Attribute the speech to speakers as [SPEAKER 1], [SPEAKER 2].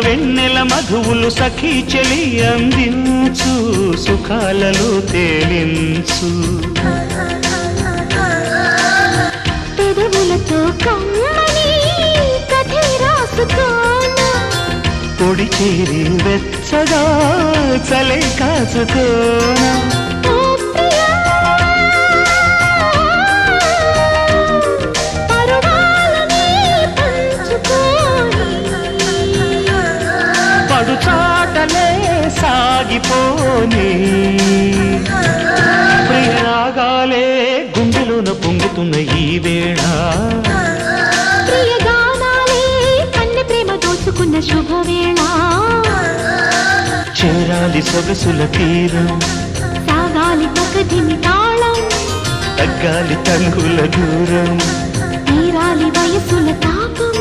[SPEAKER 1] వెన్నెల మధువులు సఖీ చెలి అందించు సుఖాలలో తేలించు
[SPEAKER 2] పెదవులతో కమ్మని కథే రాసుకోనా
[SPEAKER 1] పొడి చేరి వెచ్చగా చలే కాచుకోనా పడుచాటలే సాగిపోని ప్రియరాగాలే గుండెలోన పొంగుతున్న ఈ వేళ
[SPEAKER 2] ప్రియగానాలే కన్నె ప్రేమ దోచుకున్న శుభవేళ
[SPEAKER 1] చేరాలి సొగసుల తీరం
[SPEAKER 2] సాగాలి పకదిని తాళం
[SPEAKER 1] తగ్గాలి తంగుల దూరం
[SPEAKER 2] తీరాలి వయసుల తాపం